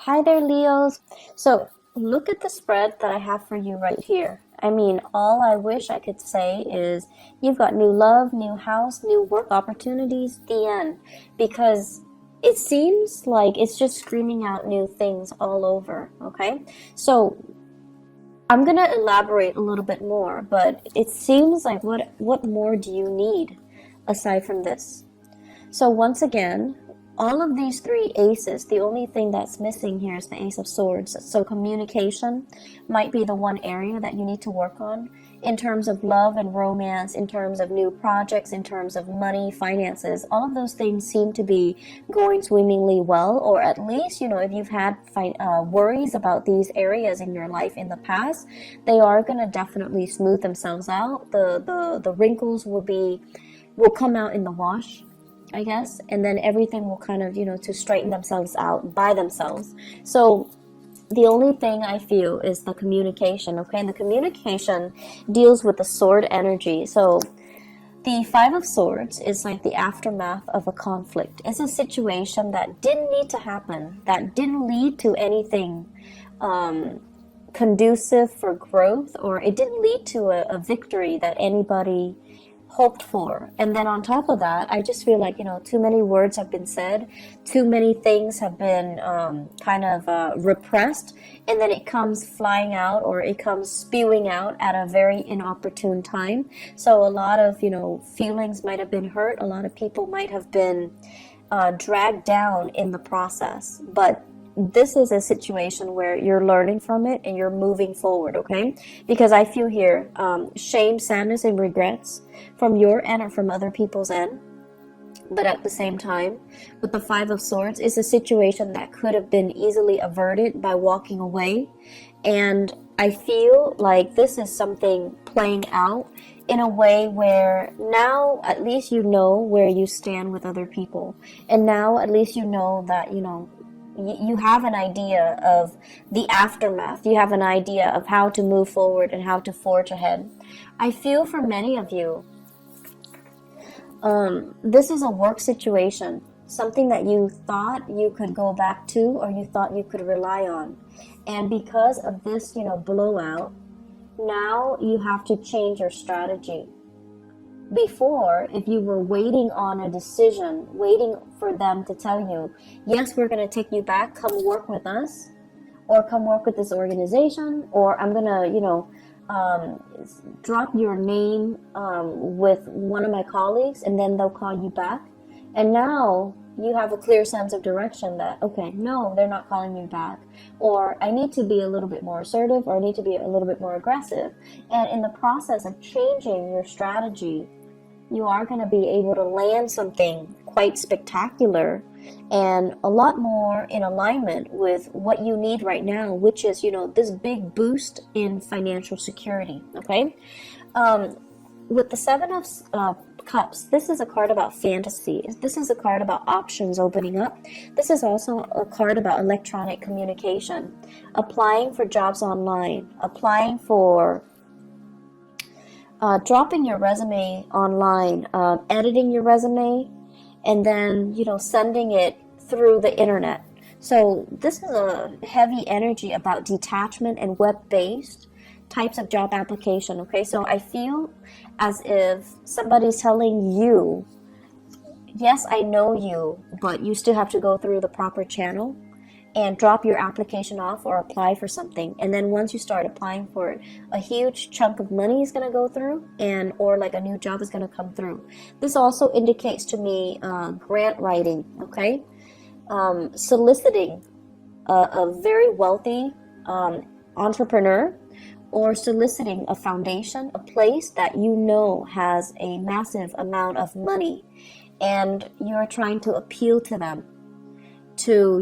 Hi there, Leos. So, look at the spread that I have for you right here. I mean, all I wish I could say is you've got new love, new house, new work opportunities, the end. Because it seems like it's just screaming out new things all over, okay? So, I'm gonna elaborate a little bit more, but it seems like what more do you need aside from this? So once again, all of these three aces, the only thing that's missing here is the Ace of Swords. So communication might be the one area that you need to work on in terms of love and romance, in terms of new projects, in terms of money, finances. All of those things seem to be going swimmingly well, or at least, if you've had worries about these areas in your life in the past, they are going to definitely smooth themselves out. The wrinkles will come out in the wash, I guess, and then everything will kind of, to straighten themselves out by themselves. So the only thing I feel is the communication, okay? And the communication deals with the sword energy. So the Five of Swords is like the aftermath of a conflict. It's a situation that didn't need to happen, that didn't lead to anything conducive for growth, or it didn't lead to a victory that anybody hoped for. And then on top of that, I just feel like, too many words have been said, too many things have been repressed, and then it comes flying out, or it comes spewing out at a very inopportune time. So a lot of, feelings might have been hurt, a lot of people might have been dragged down in the process. But this is a situation where you're learning from it and you're moving forward, okay? Because I feel here shame, sadness, and regrets from your end or from other people's end. But at the same time, with the Five of Swords, it's a situation that could have been easily averted by walking away. And I feel like this is something playing out in a way where now at least you know where you stand with other people. And now at least you know that, you have an idea of the aftermath. You have an idea of how to move forward and how to forge ahead. I feel for many of you, this is a work situation, something that you thought you could go back to or you thought you could rely on. And because of this, blowout, now you have to change your strategy. Before, if you were waiting on a decision, waiting for them to tell you, yes, we're going to take you back, come work with us, or come work with this organization, or I'm going to, drop your name with one of my colleagues, and then they'll call you back. And now you have a clear sense of direction that, okay, no, they're not calling me back. Or I need to be a little bit more assertive, or I need to be a little bit more aggressive. And in the process of changing your strategy, you are going to be able to land something quite spectacular and a lot more in alignment with what you need right now, which is, this big boost in financial security, okay? With the Seven of Cups, this is a card about fantasy. This is a card about options opening up. This is also a card about electronic communication, applying for jobs online, applying for dropping your resume online, editing your resume, and then, sending it through the internet. So this is a heavy energy about detachment and web-based types of job application, okay? So I feel as if somebody's telling you, yes, I know you, but you still have to go through the proper channel and drop your application off or apply for something. And then once you start applying for it, a huge chunk of money is going to go through, or like a new job is going to come through. This also indicates to me grant writing, okay? Soliciting a very wealthy entrepreneur, or soliciting a foundation, a place that has a massive amount of money, and you're trying to appeal to them to,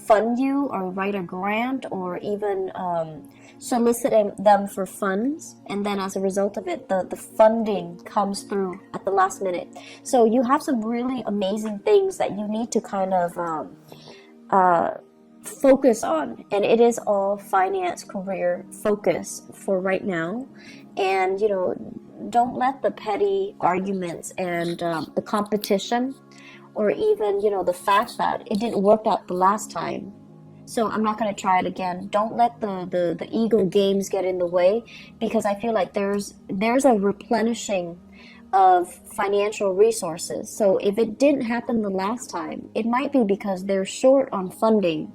fund you or write a grant, or even soliciting them for funds. And then as a result of it, the funding comes through at the last minute. So you have some really amazing things that you need to kind of focus on. And it is all finance, career focus for right now. And, don't let the petty arguments and the competition, or even, the fact that it didn't work out the last time, So I'm not going to try it again. Don't let the ego games get in the way, because I feel like there's a replenishing of financial resources. So if it didn't happen the last time, it might be because they're short on funding.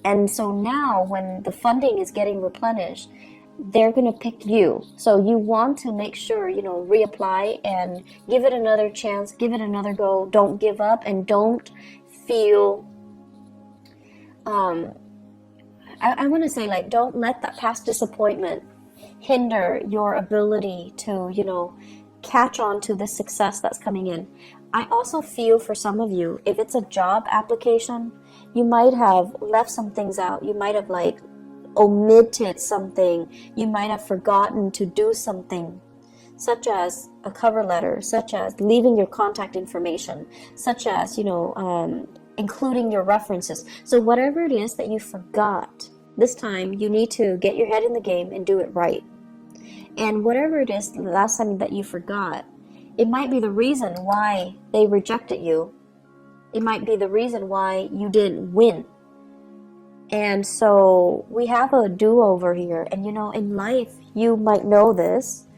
And so now when the funding is getting replenished, they're going to pick you. So you want to make sure, reapply and give it another chance, give it another go. Don't give up, and don't feel, I want to say, like, don't let that past disappointment hinder your ability to, catch on to the success that's coming in. I also feel for some of you, if it's a job application, you might have left some things out. You might have omitted something. You might have forgotten to do something, such as a cover letter, such as leaving your contact information, such as, including your references. So whatever it is that you forgot, this time you need to get your head in the game and do it right. And whatever it is the last time that you forgot, it might be the reason why they rejected you. It might be the reason why you didn't win. And so we have a do-over here. And in life, you might know this.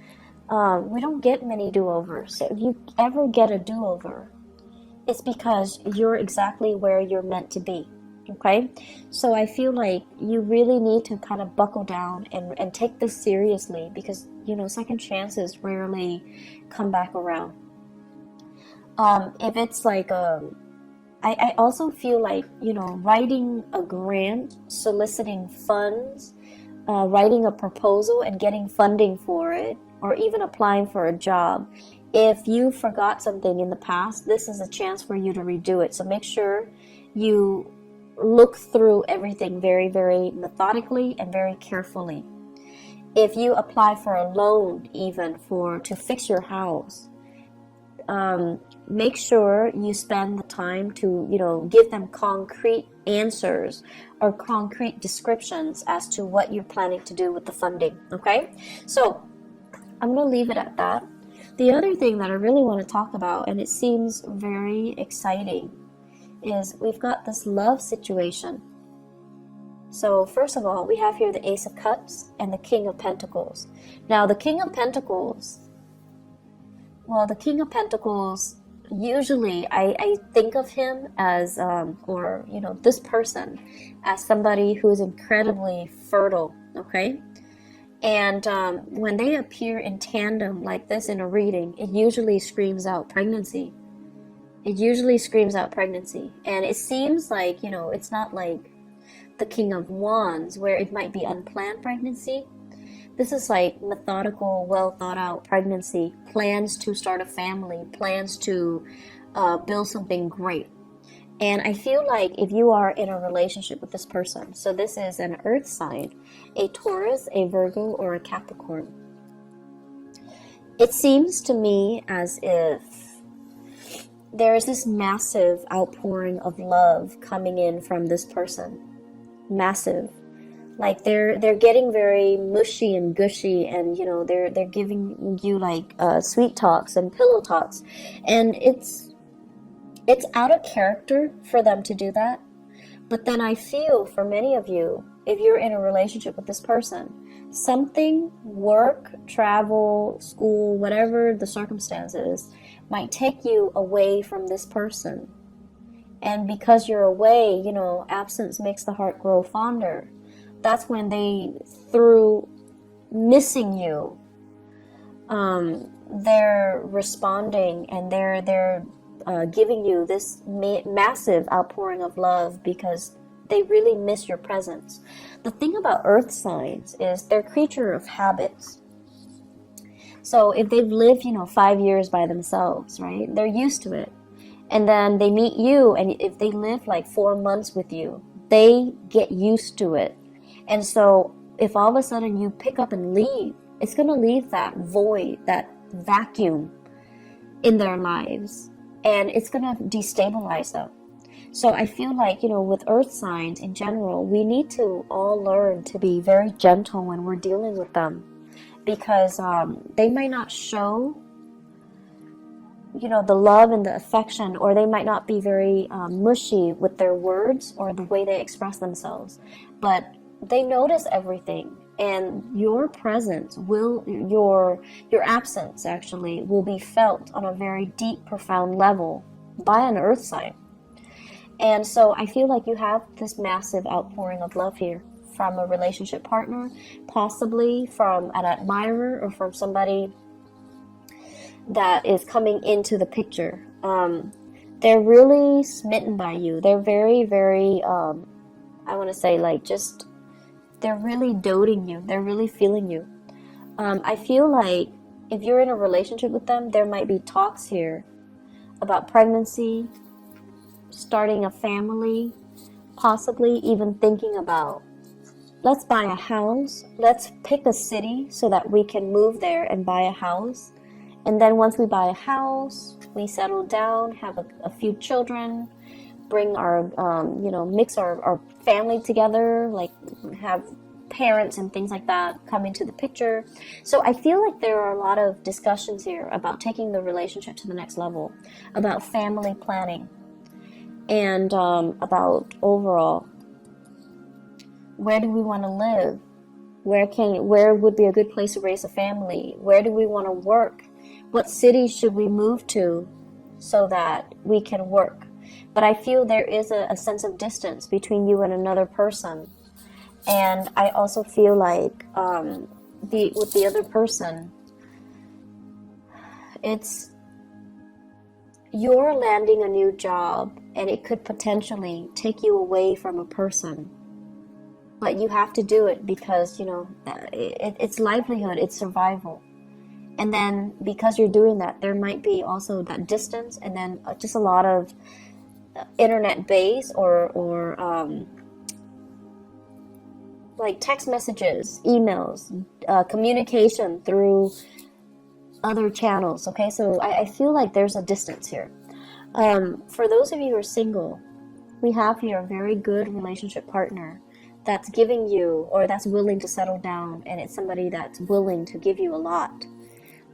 We don't get many do-overs. So if you ever get a do-over, it's because you're exactly where you're meant to be. Okay? So I feel like you really need to kind of buckle down and take this seriously, because, second chances rarely come back around. If it's I also feel like, writing a grant, soliciting funds, writing a proposal and getting funding for it, or even applying for a job. If you forgot something in the past, this is a chance for you to redo it. So make sure you look through everything very, very methodically and very carefully. If you apply for a loan, even to fix your house, make sure you spend the time to, give them concrete answers or concrete descriptions as to what you're planning to do with the funding. Okay? So I'm going to leave it at that. The other thing that I really want to talk about, and it seems very exciting, is we've got this love situation. So first of all, we have here the Ace of Cups and the King of Pentacles. Now the King of Pentacles, usually I think of him as, this person as somebody who is incredibly fertile, okay? And when they appear in tandem like this in a reading, it usually screams out pregnancy. And it seems like, it's not like the King of Wands where it might be unplanned pregnancy. This is like methodical, well thought out pregnancy, plans to start a family, plans to build something great. And I feel like if you are in a relationship with this person, so this is an earth sign, a Taurus, a Virgo, or a Capricorn, it seems to me as if there is this massive outpouring of love coming in from this person. Massive. Like they're getting very mushy and gushy, and they're giving you sweet talks and pillow talks, and it's out of character for them to do that. But then I feel for many of you, if you're in a relationship with this person, something, work, travel, school, whatever the circumstances, might take you away from this person. And because you're away, absence makes the heart grow fonder. That's when through missing you, they're responding, and they're giving you this massive outpouring of love because they really miss your presence. The thing about earth signs is they're creature of habits. So if they've lived, 5 years by themselves, right, they're used to it. And then they meet you, and if they live 4 months with you, they get used to it. And so if all of a sudden you pick up and leave, it's going to leave that void, that vacuum in their lives. And it's going to destabilize them. So I feel like, with earth signs in general, we need to all learn to be very gentle when we're dealing with them. Because they might not show the love and the affection, or they might not be very mushy with their words or the way they express themselves, but they notice everything, and your presence will, your absence actually will be felt on a very deep, profound level by an earth sign. And so I feel like you have this massive outpouring of love here from a relationship partner, possibly from an admirer or from somebody that is coming into the picture. They're really smitten by you. They're very, very, I want to say, like, just, they're really doting you. They're really feeling you. I feel like if you're in a relationship with them, there might be talks here about pregnancy, starting a family, possibly even thinking about, let's buy a house, let's pick a city so that we can move there and buy a house. And then once we buy a house, we settle down, have a few children, bring our, mix our family together, like have parents and things like that come into the picture. So I feel like there are a lot of discussions here about taking the relationship to the next level, about family planning, and about overall, where do we want to live? Where would be a good place to raise a family? Where do we want to work? What city should we move to so that we can work? But I feel there is a sense of distance between you and another person. And I also feel like with the other person, you're landing a new job, and it could potentially take you away from a person. But you have to do it because, it's livelihood, it's survival. And then because you're doing that, there might be also that distance, and then just a lot of internet base or like text messages, emails, communication through other channels. Okay, so I feel like there's a distance here. For those of you who are single, we have here a very good relationship partner that's giving you, or that's willing to settle down, and it's somebody that's willing to give you a lot.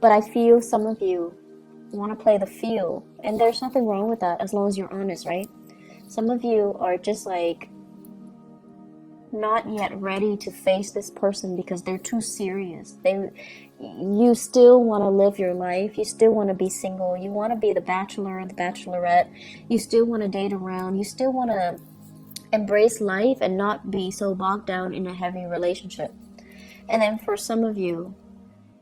But I feel some of you want to play the feel, and there's nothing wrong with that as long as you're honest, right? Some of you are just like not yet ready to face this person because they're too serious. You still want to live your life. You still want to be single. You want to be the bachelor or the bachelorette. You still want to date around. You still want to embrace life and not be so bogged down in a heavy relationship. And then for some of you,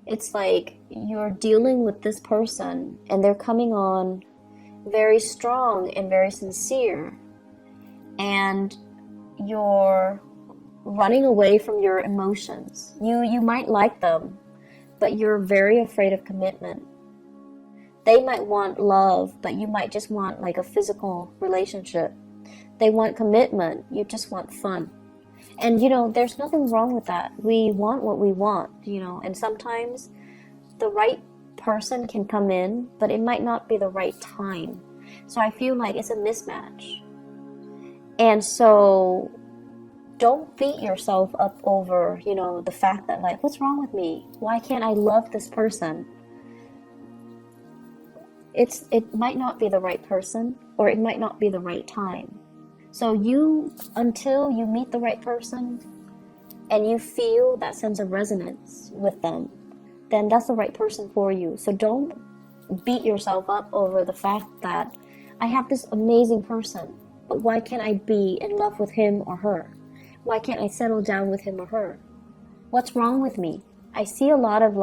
it's like you're dealing with this person and they're coming on very strong and very sincere, and you're running away from your emotions. You might like them, but you're very afraid of commitment. They might want love, but you might just want like a physical relationship. They want commitment, you just want fun. And there's nothing wrong with that. We want what we want, and sometimes the right person can come in, but it might not be the right time. So I feel like it's a mismatch. And so don't beat yourself up over, the fact that, like, what's wrong with me? Why can't I love this person? It might not be the right person, or it might not be the right time. So until you meet the right person and you feel that sense of resonance with them, then that's the right person for you. So don't beat yourself up over the fact that I have this amazing person, but why can't I be in love with him or her? Why can't I settle down with him or her? What's wrong with me? I see a lot of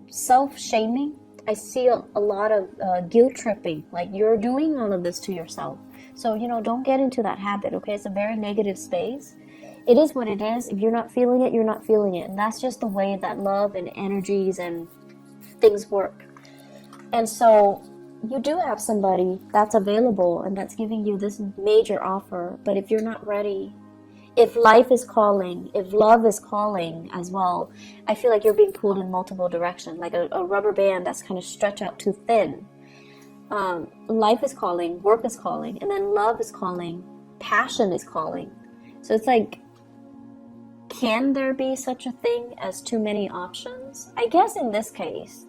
self-shaming. I see a lot of guilt tripping, like you're doing all of this to yourself. So, don't get into that habit, okay? It's a very negative space. It is what it is. If you're not feeling it, you're not feeling it. And that's just the way that love and energies and things work. And so you do have somebody that's available and that's giving you this major offer. But if you're not ready, if life is calling, if love is calling as well, I feel like you're being pulled in multiple directions, like a rubber band that's kind of stretched out too thin. Life is calling, work is calling, and then love is calling, passion is calling. So it's like, can there be such a thing as too many options? I guess in this case,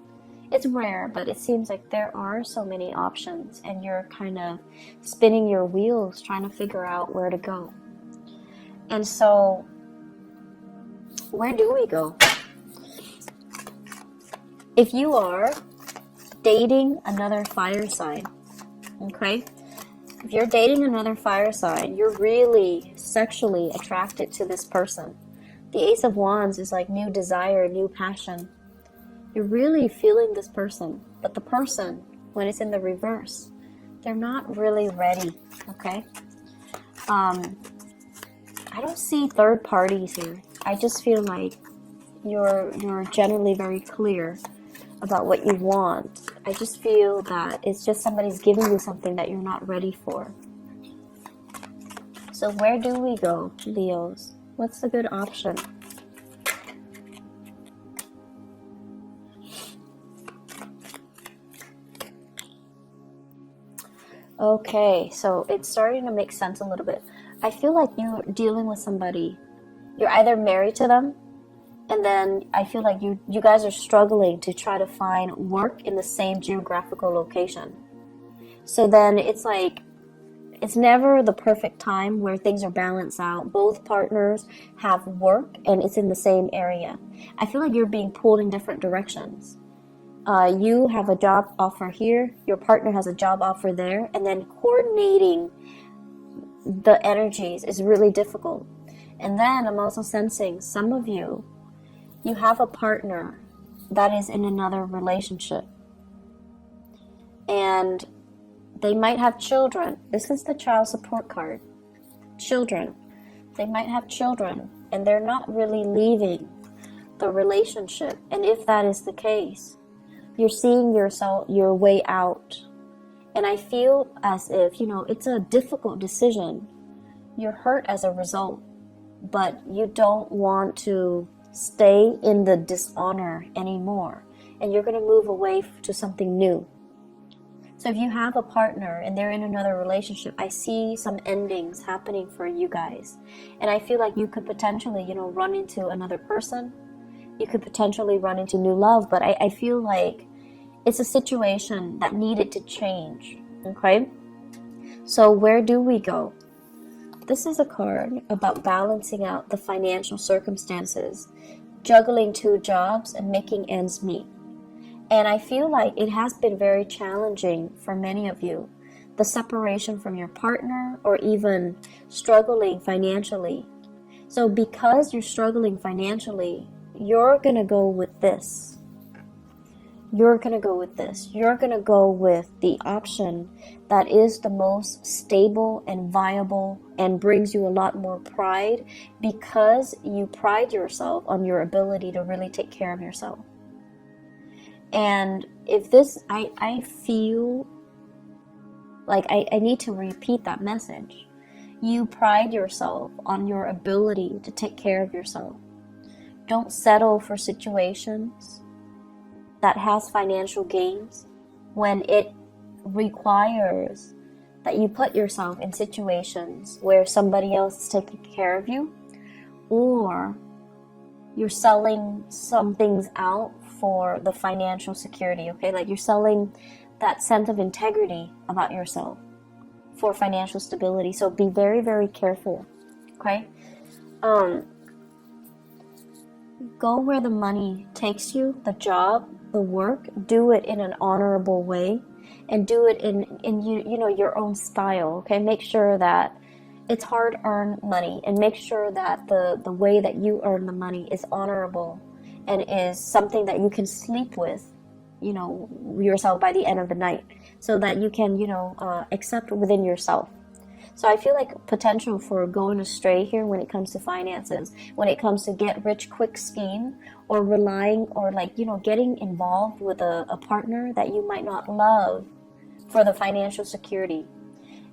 It's rare, but it seems like there are so many options, and you're kind of spinning your wheels trying to figure out where to go. And so, where do we go? If you are dating another fire sign, okay? If you're dating another fire sign, you're really sexually attracted to this person. The Ace of Wands is like new desire, new passion. You're really feeling this person, but the person, when it's in the reverse, they're not really ready, okay? I don't see third parties here. I just feel like you're generally very clear about what you want. I just feel that it's just somebody's giving you something that you're not ready for. So where do we go, Leos? What's the good option? Okay, so it's starting to make sense a little bit. I feel like you're dealing with somebody. You're either married to them, and then I feel like you guys are struggling to try to find work in the same geographical location. So then it's like, it's never the perfect time where things are balanced out. Both partners have work and it's in the same area. I feel like you're being pulled in different directions. You have a job offer here, your partner has a job offer there, and then coordinating the energies is really difficult. And then I'm also sensing some of you have a partner that is in another relationship. And they might have children. This is the child support card. Children. They might have children, and they're not really leaving the relationship. And if that is the case, you're seeing your way out. And I feel as if, it's a difficult decision. You're hurt as a result, but you don't want to stay in the dishonor anymore. And you're going to move away to something new. So if you have a partner and they're in another relationship, I see some endings happening for you guys. And I feel like you could potentially, run into another person. You could potentially run into new love, but I feel like it's a situation that needed to change, okay? So where do we go? This is a card about balancing out the financial circumstances, juggling two jobs, and making ends meet. And I feel like it has been very challenging for many of you. The separation from your partner, or even struggling financially. So because you're struggling financially, you're going to go with this. You're going to go with this. You're going to go with the option that is the most stable and viable and brings you a lot more pride, because you pride yourself on your ability to really take care of yourself. And if this, I feel like I need to repeat that message. You pride yourself on your ability to take care of yourself. Don't settle for situations that has financial gains when it requires that you put yourself in situations where somebody else is taking care of you, or you're selling some things out for the financial security, okay? Like you're selling that sense of integrity about yourself for financial stability. So be very, very careful, okay? Go where the money takes you, the job, the work. Do it in an honorable way, and do it in your own style, okay? Make sure that it's hard-earned money, and make sure that the way that you earn the money is honorable and is something that you can sleep with, yourself by the end of the night, so that you can, accept within yourself. So I feel like potential for going astray here when it comes to finances, when it comes to get rich quick scheme, or relying, or getting involved with a partner that you might not love for the financial security.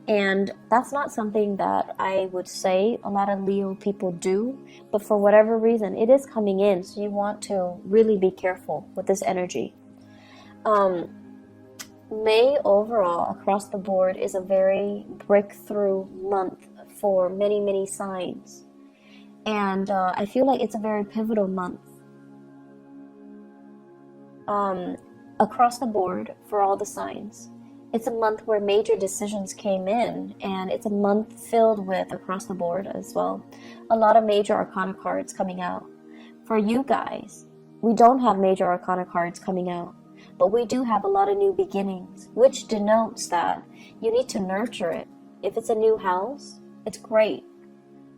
And that's not something that I would say a lot of Leo people do, but for whatever reason, it is coming in. So you want to really be careful with this energy. May overall, across the board, is a very breakthrough month for many, many signs. And I feel like it's a very pivotal month. across the board for all the signs. It's a month where major decisions came in, and it's a month filled with, across the board as well, a lot of major arcana cards coming out. For you guys, we don't have major arcana cards coming out, but we do have a lot of new beginnings, which denotes that you need to nurture it. If it's a new house, it's great.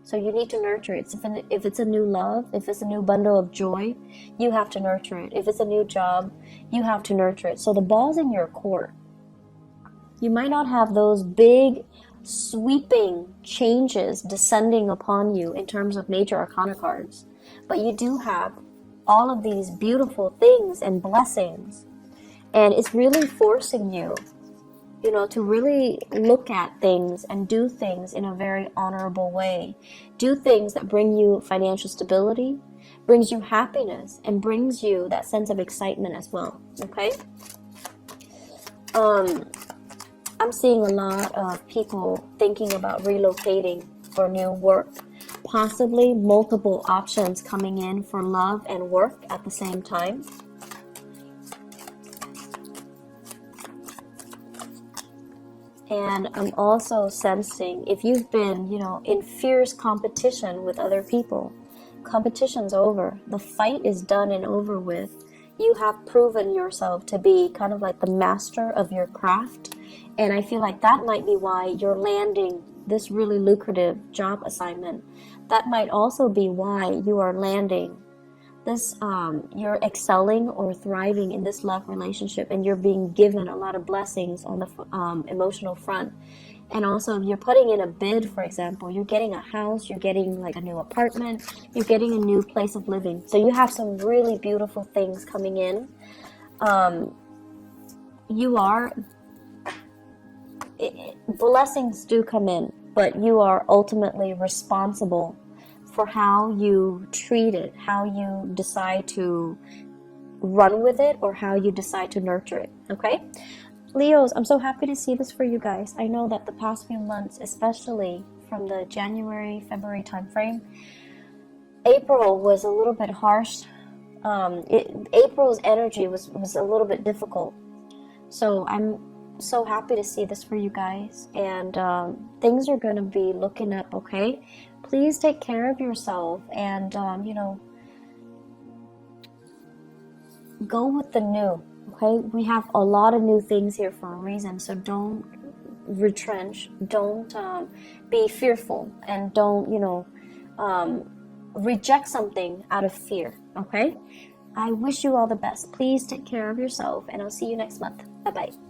So you need to nurture it. If it's a new love, if it's a new bundle of joy, you have to nurture it. If it's a new job, you have to nurture it. So the ball's in your court. You might not have those big, sweeping changes descending upon you in terms of major arcana cards, but you do have all of these beautiful things and blessings. And it's really forcing you, to really look at things and do things in a very honorable way. Do things that bring you financial stability, brings you happiness, and brings you that sense of excitement as well, okay? I'm seeing a lot of people thinking about relocating for new work, possibly multiple options coming in for love and work at the same time. And I'm also sensing, if you've been, in fierce competition with other people, competition's over. The fight is done and over with. You have proven yourself to be kind of like the master of your craft. And I feel like that might be why you're landing this really lucrative job assignment. That might also be why you are landing this, you're excelling or thriving in this love relationship, and you're being given a lot of blessings on the emotional front. And also, you're putting in a bid, for example, you're getting a house, you're getting like a new apartment, you're getting a new place of living. So you have some really beautiful things coming in. Blessings do come in, but you are ultimately responsible for how you treat it, how you decide to run with it, or how you decide to nurture it, okay? Leos, I'm so happy to see this for you guys. I know that the past few months, especially from the January, February timeframe, April was a little bit harsh. April's energy was a little bit difficult. So I'm so happy to see this for you guys. And things are going to be looking up, okay? Please take care of yourself and, go with the new, okay? We have a lot of new things here for a reason, so don't retrench, don't be fearful, and don't, reject something out of fear, okay? I wish you all the best. Please take care of yourself, and I'll see you next month. Bye-bye.